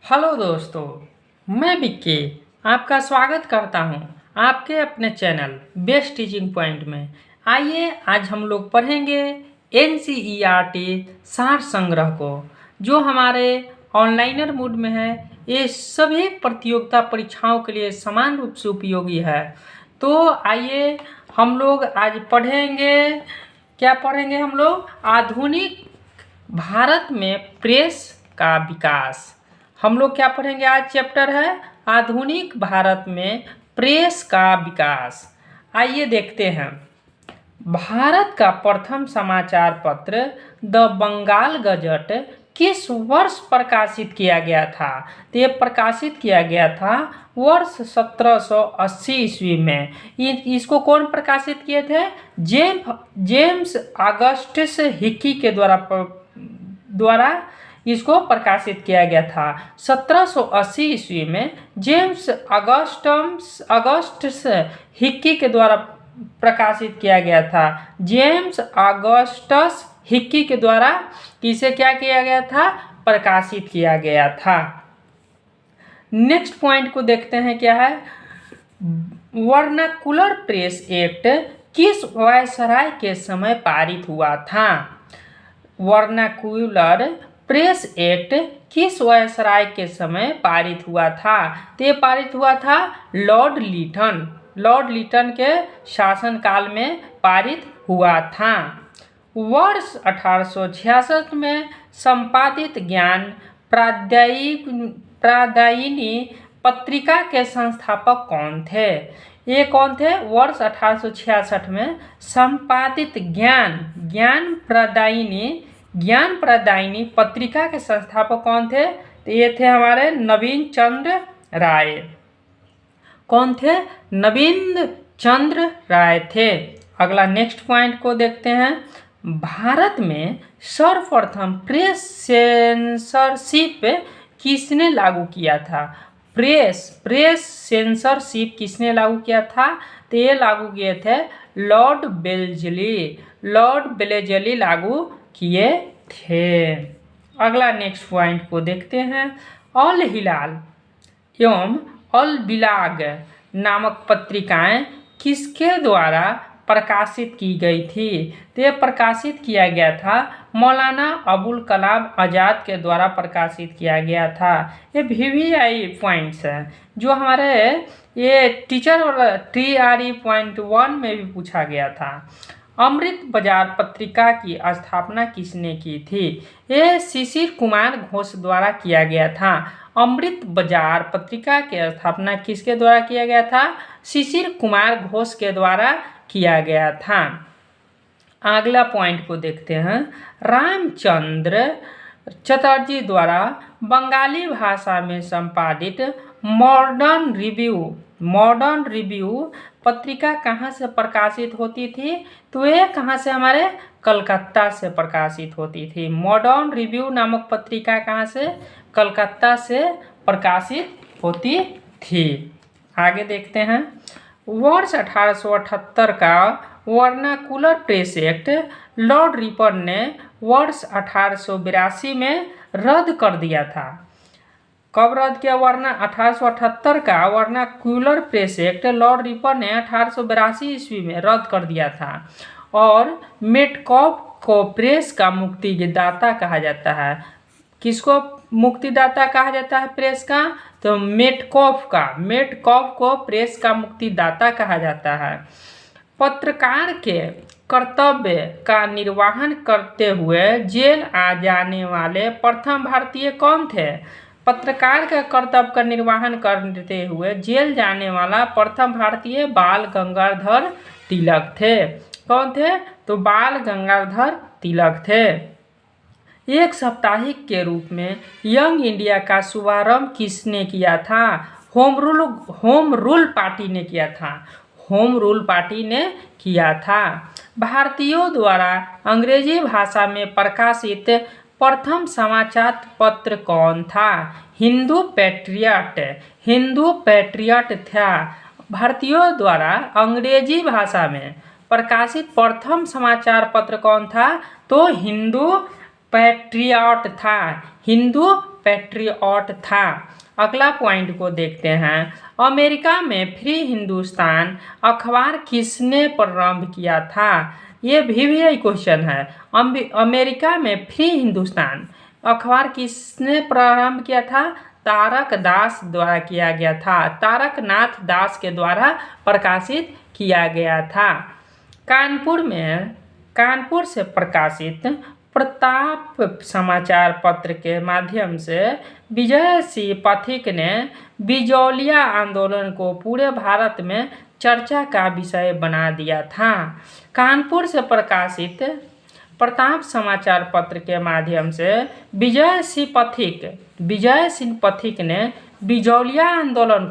Hello दोस्तों, मैं विक्की आपका स्वागत करता हूं आपके अपने चैनल बेस्ट टीचिंग पॉइंट में। आइए आज हम लोग पढ़ेंगे एनसीईआरटी सार संग्रह को, जो हमारे ऑनलाइनर मोड में है। ये सभी प्रतियोगिता परीक्षाओं के लिए समान रूप से उपयोगी है। तो आइए हम लोग आज पढ़ेंगे, क्या पढ़ेंगे हम लोग? आधुनिक भारत में प्रेस का विकास। हम लोग क्या पढ़ेंगे? आज चैप्टर है आधुनिक भारत में प्रेस का विकास। आइए देखते हैं। भारत का प्रथम समाचार पत्र द बंगाल गजट किस वर्ष प्रकाशित किया गया था? तो ये प्रकाशित किया गया था वर्ष 1780 ईस्वी में। इसको कौन प्रकाशित किए थे? जेम्स ऑगस्टस हिकी के द्वारा इसको प्रकाशित किया गया था। 1780 ईस्वी में जेम्स ऑगस्टस हिकी के द्वारा प्रकाशित किया गया था। जेम्स ऑगस्टस हिकी के द्वारा किसे क्या किया गया था? प्रकाशित किया गया था। नेक्स्ट पॉइंट को देखते हैं, क्या है? वर्नाकुलर प्रेस एक्ट किस वायसराय के समय पारित हुआ था? वर्नाकुलर प्रेस एक्ट किस वायसराय के समय पारित हुआ था? तो ये पारित हुआ था लॉर्ड लिटन के शासनकाल में पारित हुआ था। वर्ष 1866 में संपादित ज्ञान प्रादायिनी पत्रिका के संस्थापक कौन थे? ये कौन थे? वर्ष 1866 में संपादित ज्ञान प्रदायिनी पत्रिका के संस्थापक कौन थे? तो ये थे हमारे नवीन चंद्र राय। कौन थे? नवीन चंद्र राय थे। अगला नेक्स्ट पॉइंट को देखते हैं। भारत में सर्वप्रथम प्रेस सेंसरशिप किसने लागू किया था? प्रेस सेंसरशिप किसने लागू किया था? तो ये लागू किए थे लॉर्ड बेलेजली लागू किए थे। अगला नेक्स्ट पॉइंट को देखते हैं। अल हिलाल एवं अल बिलाग नामक पत्रिकाएं किसके द्वारा प्रकाशित की गई थी? तो ये प्रकाशित किया गया था मौलाना अबुल कलाम आज़ाद के द्वारा प्रकाशित किया गया था। ये VVI पॉइंट्स हैं जो हमारे ये टीचर वाला TRE पॉइंट 1 में भी पूछा गया था। अमृत बाजार पत्रिका की स्थापना किसने की थी? ये शिशिर कुमार घोष द्वारा किया गया था। अमृत बाजार पत्रिका की स्थापना किसके द्वारा किया गया था? शिशिर कुमार घोष के द्वारा किया गया था। अगला पॉइंट को देखते हैं। रामचंद्र चटर्जी द्वारा बंगाली भाषा में संपादित मॉडर्न रिव्यू पत्रिका कहाँ से प्रकाशित होती थी? तो ये कहाँ से? हमारे कलकत्ता से प्रकाशित होती थी। मॉडर्न रिव्यू नामक पत्रिका कहाँ से? कलकत्ता से प्रकाशित होती थी। आगे देखते हैं। वर्ष 1878 का vernacular press act Lord Ripon ने वर्ष 1882 में रद्द कर दिया था। कब रद्द किया? 1878 का vernacular press act Lord Ripon ने 1882 ईस्वी में रद्द कर दिया था। और मेटकॉफ को प्रेस का मुक्तिदाता कहा जाता है। किसको मुक्तिदाता कहा जाता है प्रेस का? तो मेटकॉफ को प्रेस का मुक्तिदाता कहा जाता है। पत्रकार के कर्तव्य का निर्वहन करते हुए जेल आ जाने वाले प्रथम भारतीय कौन थे? पत्रकार के कर्तव्य का निर्वहन करते हुए जेल जाने वाला प्रथम भारतीय बाल गंगाधर तिलक थे। कौन थे? तो बाल गंगाधर तिलक थे। एक साप्ताहिक के रूप में यंग इंडिया का शुभारंभ किसने किया था? होम रूल पार्टी ने किया था। होम रूल पार्टी ने किया था। भारतीयों द्वारा अंग्रेजी भाषा में प्रकाशित प्रथम समाचार पत्र कौन था? हिंदू पैट्रियट था। भारतीयों द्वारा अंग्रेजी भाषा में प्रकाशित प्रथम समाचार पत्र कौन था? तो हिंदू पैट्रियट था। हिंदू पैट्रियट था। अगला पॉइंट को देखते हैं। अमेरिका में फ्री हिंदुस्तान अखबार किसने प्रारंभ किया था? ये भी क्वेश्चन है। अमेरिका में फ्री हिंदुस्तान अखबार किसने प्रारंभ किया था? तारक दास द्वारा किया गया था। तारक नाथ दास के द्वारा प्रकाशित किया गया था। कानपुर से प्रकाशित प्रताप समाचार पत्र के माध्यम से विजय सिंह पथिक ने बिजौलिया आंदोलन को पूरे भारत में चर्चा का विषय बना दिया था। कानपुर से प्रकाशित प्रताप समाचार पत्र के माध्यम से विजय सिंह पथिक ने बिजौलिया आंदोलन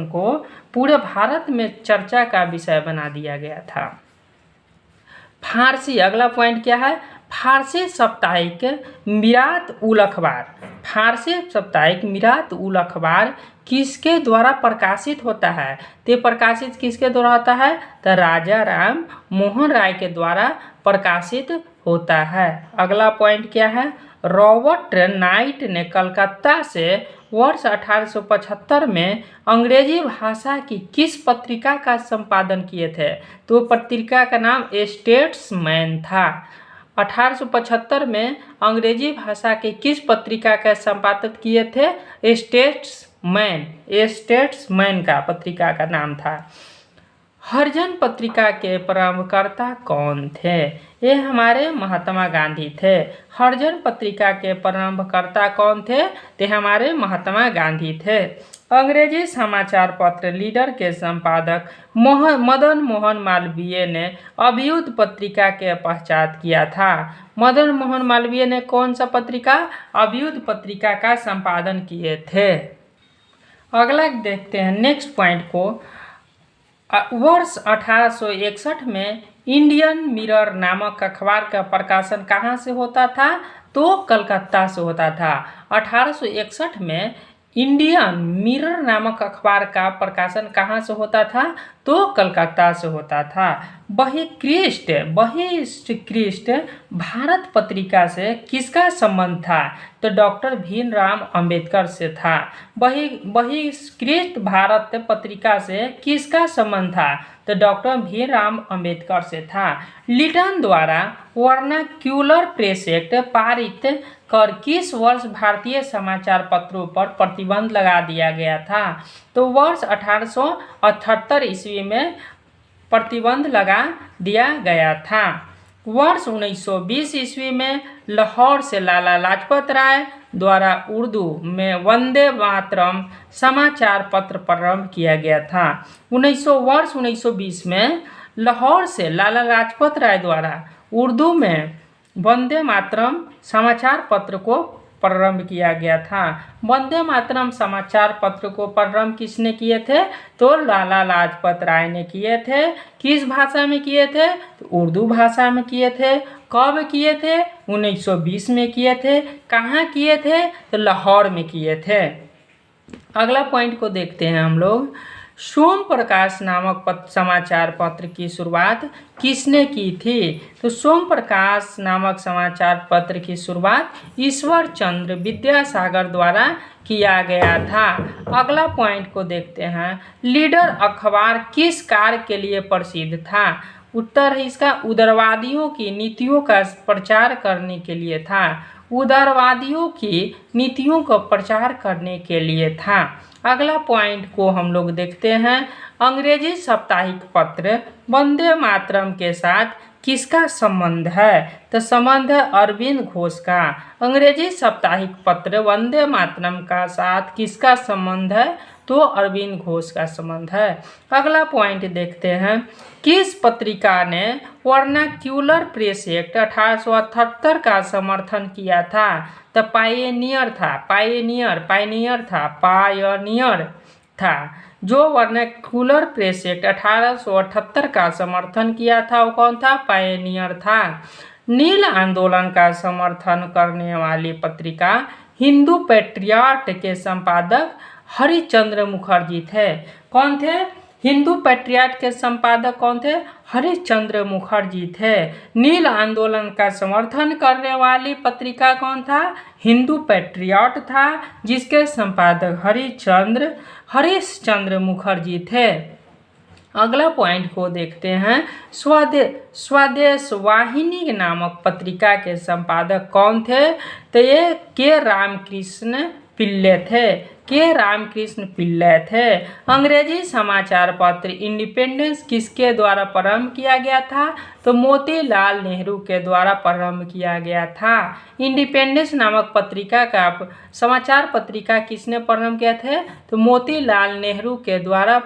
को पूरे भारत में चर्चा का विषय बना दिया गया था। फारसी, अगला पॉइंट क्या है? फारसी साप्ताहिक मीरात उल अखबार किसके द्वारा प्रकाशित होता है? तो प्रकाशित किसके द्वारा होता है? तो राजा राम मोहन राय के द्वारा प्रकाशित होता है। अगला पॉइंट क्या है? रॉबर्ट नाइट ने कलकत्ता से वर्ष 1875 में अंग्रेजी भाषा की किस पत्रिका का संपादन किए थे? तो पत्रिका का नाम स्टेट्समैन था। 1875 में अंग्रेजी भाषा की किस पत्रिका का संपादन किए थे? स्टेट्समैन का पत्रिका का नाम था। हरिजन पत्रिका के प्रारंभकर्ता कौन थे? ये हमारे महात्मा गांधी थे। हरिजन पत्रिका के प्रारंभकर्ता कौन थे? ते हमारे महात्मा गांधी थे। अंग्रेजी समाचार पत्र लीडर के संपादक मदन मोहन मालवीय ने अभियुद्ध पत्रिका के पश्चात किया था। मदन मोहन मालवीय ने कौन सा पत्रिका? अभियुद्ध पत्रिका का संपादन किए थे। अगला देखते हैं नेक्स्ट पॉइंट को। वर्ष 1861 में इंडियन मिरर नामक अखबार का प्रकाशन कहाँ से होता था? तो कलकत्ता से होता था। 1861 में इंडियन मिरर नामक अखबार का प्रकाशन कहाँ से होता था? तो कलकत्ता से होता था। बहिष्कृत भारत पत्रिका से किसका संबंध था? तो डॉक्टर भीमराव अंबेडकर से था। बहिष्कृत भारत पत्रिका से किसका संबंध था? तो डॉक्टर भीमराव अंबेडकर से था। लिटन द्वारा वर्नाक्यूलर प्रेस एक्ट पारित कर किस वर्ष भारतीय समाचार पत्रों पर प्रतिबंध लगा दिया गया था? तो वर्ष 1878 ईस्वी में प्रतिबंध लगा दिया गया था। वर्ष 1920 ईस्वी में लाहौर से लाला लाजपत राय द्वारा उर्दू में वंदे मातरम समाचार पत्र प्रारंभ किया गया था। वर्ष 1920 में लाहौर से लाला लाजपत राय द्वारा उर्दू में वंदे मातरम समाचार पत्र को प्रारंभ किया गया था। वंदे मातरम समाचार पत्र को प्रारंभ किसने किए थे? तो लाला लाजपत राय ने किए थे। किस भाषा में किए थे? तो उर्दू भाषा में किए थे। कब किए थे? 1920 में किए थे। कहाँ किए थे? तो लाहौर में किए थे। अगला पॉइंट को देखते हैं हम लोग। सोम प्रकाश नामक समाचार पत्र की शुरुआत किसने की थी? तो सोम प्रकाश नामक समाचार पत्र की शुरुआत ईश्वर चंद्र विद्यासागर द्वारा किया गया था। अगला पॉइंट को देखते हैं। लीडर अखबार किस कार्य के लिए प्रसिद्ध था? उत्तर है इसका उदारवादियों की नीतियों का प्रचार करने के लिए था। उदारवादियों की नीतियों का प्रचार करने के लिए था। अगला पॉइंट को हम लोग देखते हैं। अंग्रेजी साप्ताहिक पत्र वंदे मातरम के साथ किसका संबंध है? तो संबंध है अरविंद घोष का। अंग्रेजी साप्ताहिक पत्र वंदे मातरम का साथ किसका संबंध है? तो अरविंद घोष का संबंध है। अगला पॉइंट देखते हैं। किस पत्रिका ने वर्नाक्यूलर प्रेस एक्ट 1878 का समर्थन किया था? तो पायनियर था। जो वर्नाक्यूलर प्रेस एक्ट 1878 का समर्थन किया था वो कौन था? पायनियर था। नील आंदोलन का समर्थन करने वाली पत्रिका हिंदू पैट्रियट के संपादक हरिश्चंद्र मुखर्जी थे। कौन थे? हिंदू पैट्रियट के संपादक कौन थे? हरिश्चंद्र मुखर्जी थे। नील आंदोलन का समर्थन करने वाली पत्रिका कौन था? हिंदू पैट्रियट था, जिसके संपादक हरीश चंद्र मुखर्जी थे। अगला पॉइंट को देखते हैं। स्वदेश वाहिनी नामक पत्रिका के संपादक कौन थे? तो ये के रामकृष्ण पिल्ले थे। अंग्रेजी समाचार पत्र इंडिपेंडेंस किसके द्वारा प्रारंभ किया गया था? तो मोतीलाल नेहरू के द्वारा प्रारंभ किया गया था। इंडिपेंडेंस नामक पत्रिका का समाचार पत्रिका किसने प्रारंभ किया थे? तो मोतीलाल नेहरू के द्वारा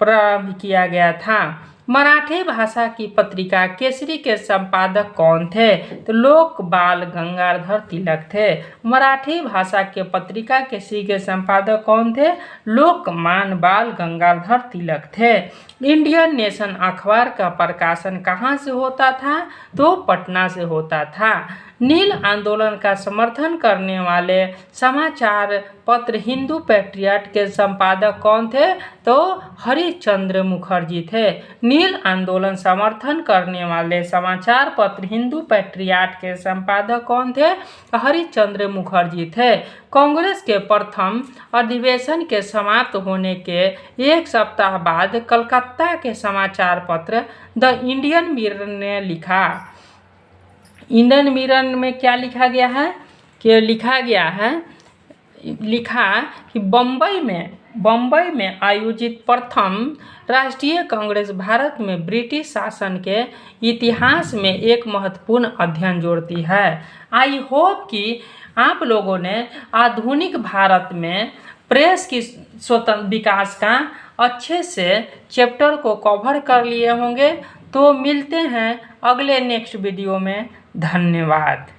प्रारंभ किया गया था। मराठी भाषा की पत्रिका केसरी के संपादक कौन थे? तो लोकपाल गंगाधर तिलक थे। मराठी भाषा के पत्रिका केसरी के संपादक कौन थे? लोकमान बाल गंगाधर तिलक थे। इंडियन नेशन अखबार का प्रकाशन कहाँ से होता था? तो पटना से होता था। नील आंदोलन का समर्थन करने वाले समाचार पत्र हिंदू पैट्रियट के संपादक कौन थे? तो हरिश्चंद्र मुखर्जी थे। नील आंदोलन समर्थन करने वाले समाचार पत्र हिंदू पैट्रियट के संपादक कौन थे? हरिश्चंद्र मुखर्जी थे। कांग्रेस के प्रथम अधिवेशन के समाप्त होने के एक सप्ताह बाद कलकत्ता के समाचार पत्र द इंडियन मिरर ने लिखा। इंडियन मिरर में क्या लिखा गया है? लिखा कि बम्बई में आयोजित प्रथम राष्ट्रीय कांग्रेस भारत में ब्रिटिश शासन के इतिहास में एक महत्वपूर्ण अध्ययन जोड़ती है। आई होप कि आप लोगों ने आधुनिक भारत में प्रेस की स्वतंत्र विकास का अच्छे से चैप्टर को कवर कर लिए होंगे। तो मिलते हैं अगले नेक्स्ट वीडियो में। धन्यवाद।